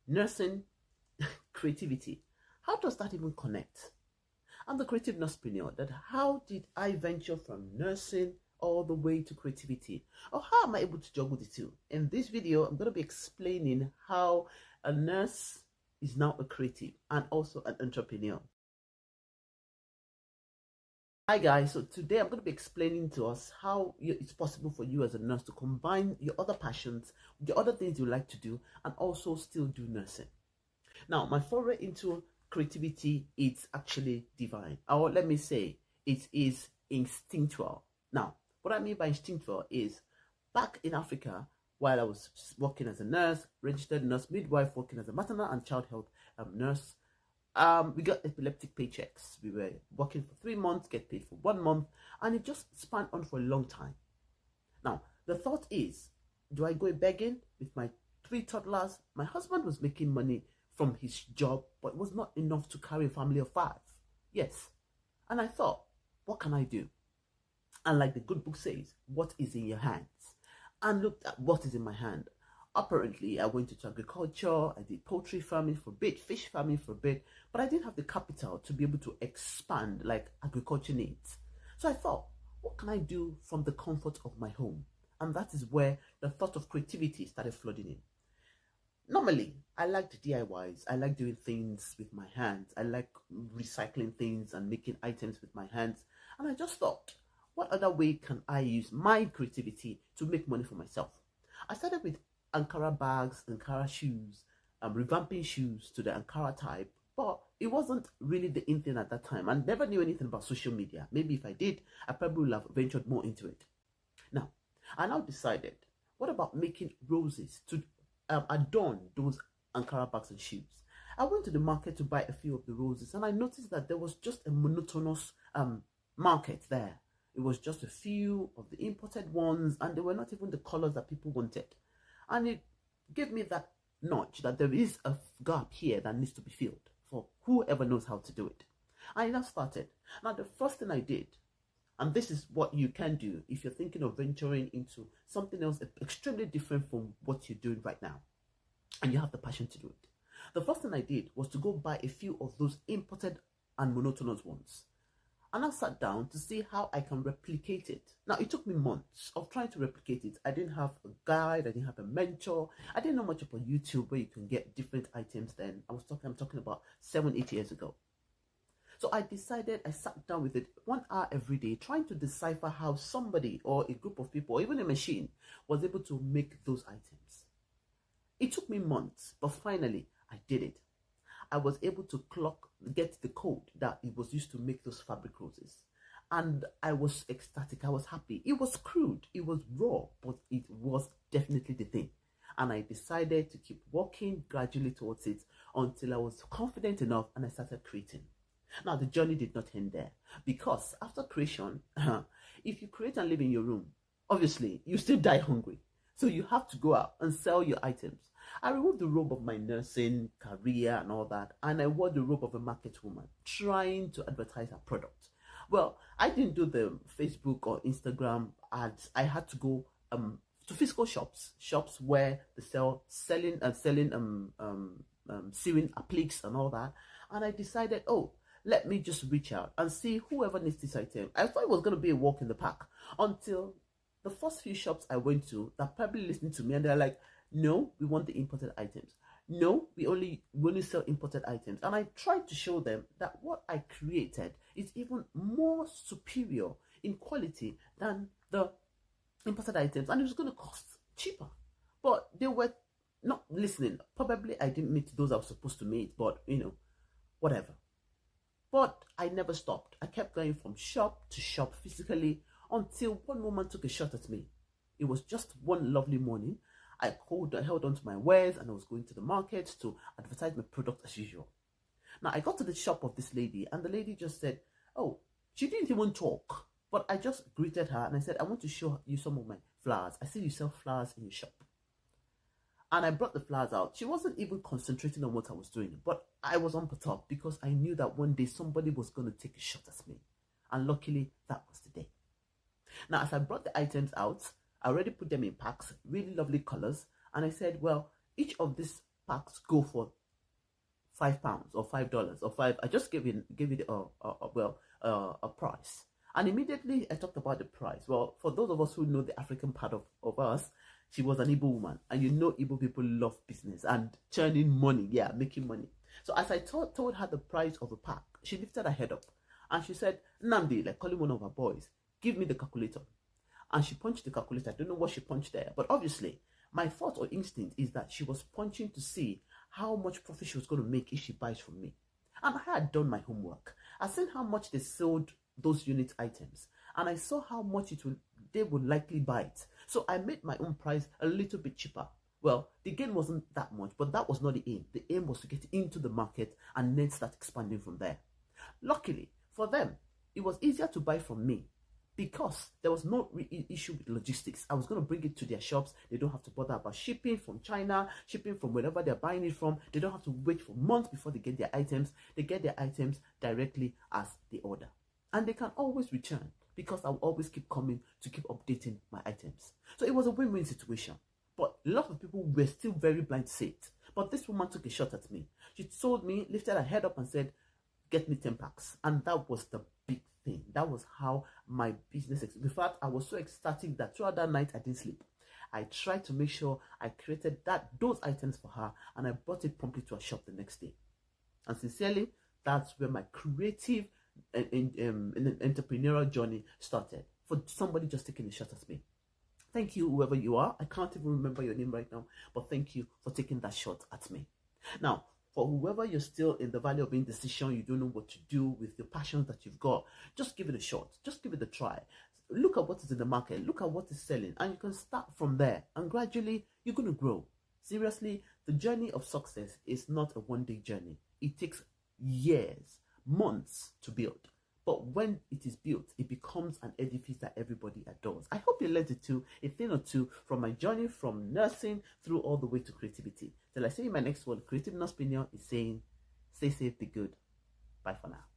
nursing, creativity. How does that even connect? I'm the creative nursepreneur. That how did I venture from nursing all the way to creativity? Or how am I able to juggle the two? In this video, I'm going to be explaining how a nurse is now a creative and also an entrepreneur. Hi guys, so today I'm going to be explaining to us how it's possible for you as a nurse to combine your other passions, the other things you like to do, and also still do nursing. Now, my foray into creativity is actually divine, or let me say it is instinctual. Now, what I mean by instinctual is back in Africa, while I was working as a nurse, registered nurse midwife, working as a maternal and child health nurse, we got epileptic paychecks. We were working for 3 months, get paid for 1 month, and it just spanned on for a long time. Now, the thought is, do I go begging with my 3 toddlers? My husband was making money from his job, but it was not enough to carry a family of 5. Yes. And I thought, what can I do? And like the good book says, what is in your hands? And looked at what is in my hand. Apparently, I went into agriculture, I did poultry farming for a bit, fish farming for a bit, but I didn't have the capital to be able to expand like agriculture needs. So I thought, what can I do from the comfort of my home? And that is where the thought of creativity started flooding in. Normally, I liked DIYs. I like doing things with my hands. I like recycling things and making items with my hands. And I just thought, what other way can I use my creativity to make money for myself? I started with Ankara bags, Ankara shoes, revamping shoes to the Ankara type, but it wasn't really the in thing at that time. I never knew anything about social media. Maybe if I did, I probably would have ventured more into it. Now, I now decided, what about making roses to adorn those Ankara bags and shoes? I went to the market to buy a few of the roses, and I noticed that there was just a monotonous market there. It was just a few of the imported ones, and they were not even the colors that people wanted. And it gave me that nudge that there is a gap here that needs to be filled for whoever knows how to do it. I now started. Now, the first thing I did, and this is what you can do if you're thinking of venturing into something else extremely different from what you're doing right now, and you have the passion to do it. The first thing I did was to go buy a few of those imported and monotonous ones. And I sat down to see how I can replicate it. Now, it took me months of trying to replicate it. I didn't have a guide, I didn't have a mentor. I didn't know much about YouTube where you can get different items then. I'm talking about 7-8 years ago. So I decided, I sat down with it 1 hour every day, trying to decipher how somebody or a group of people or even a machine was able to make those items. It took me months, but finally I did it. I was able to get the code that it was used to make those fabric roses. And I was ecstatic, I was happy. It was crude, it was raw, but it was definitely the thing. And I decided to keep working gradually towards it until I was confident enough and I started creating. Now, the journey did not end there, because after creation, if you create and live in your room, obviously you still die hungry. So you have to go out and sell your items. I removed the robe of my nursing career and all that, and I wore the robe of a market woman trying to advertise her product. Well, I didn't do the Facebook or Instagram ads. I had to go to physical shops where they selling sewing appliques and all that. And I decided, oh, let me just reach out and see whoever needs this item. I thought it was going to be a walk in the park until the first few shops I went to that probably listened to me, and they're like, no, we want the imported items. No, we only sell imported items. And I tried to show them that what I created is even more superior in quality than the imported items, and it was going to cost cheaper. But they were not listening. Probably I didn't meet those I was supposed to meet, but whatever. But I never stopped. I kept going from shop to shop physically until one woman took a shot at me. It was just one lovely morning. I held on to my wares, and I was going to the market to advertise my product as usual. Now, I got to the shop of this lady, and the lady just said, oh, she didn't even talk, but I just greeted her and I said, I want to show you some of my flowers. I see you sell flowers in your shop. And I brought the flowers out. She wasn't even concentrating on what I was doing, but I was on top because I knew that one day somebody was going to take a shot at me. And luckily, that was the day. Now, as I brought the items out, I already put them in packs, really lovely colors. And I said, well, each of these packs go for £5 or $5 or five. I just gave it a price. And immediately I talked about the price. Well, for those of us who know the African part of us, she was an Igbo woman. And you know Igbo people love business and churning money. Yeah, making money. So as I told her the price of a pack, she lifted her head up and she said, Namdi, like calling one of her boys, give me the calculator. And she punched the calculator. I don't know what she punched there. But obviously, my thought or instinct is that she was punching to see how much profit she was going to make if she buys from me. And I had done my homework. I seen how much they sold those unit items. And I saw how much they would likely buy it. So I made my own price a little bit cheaper. Well, the gain wasn't that much, but that was not the aim. The aim was to get into the market and then start expanding from there. Luckily, for them, it was easier to buy from me because there was no issue with logistics. I was going to bring it to their shops. They don't have to bother about shipping from China, shipping from wherever they're buying it from. They don't have to wait for months before they get their items. They get their items directly as they order. And they can always return because I'll always keep coming to keep updating my items. So it was a win-win situation. But a lot of people were still very blind to it. But this woman took a shot at me. She told me, lifted her head up and said, get me 10 packs. And that was the big thing. That was how my business, in fact, I was so ecstatic that throughout that night I didn't sleep. I tried to make sure I created those items for her, and I brought it promptly to her shop the next day. And sincerely, that's where my creative entrepreneurial journey started, for somebody just taking a shot at me. Thank you, whoever you are. I can't even remember your name right now, but thank you for taking that shot at me. Now, for whoever you're still in the valley of indecision, you don't know what to do with the passions that you've got, just give it a shot. Just give it a try. Look at what is in the market. Look at what is selling, and you can start from there. And gradually, you're going to grow. Seriously, the journey of success is not a one-day journey. It takes years, months to build. But when it is built, it becomes an edifice that everybody adores. I hope you learned a thing or two from my journey from nursing through all the way to creativity. Till I see you in my next one, Creative Nursepreneur is saying, stay safe, be good. Bye for now.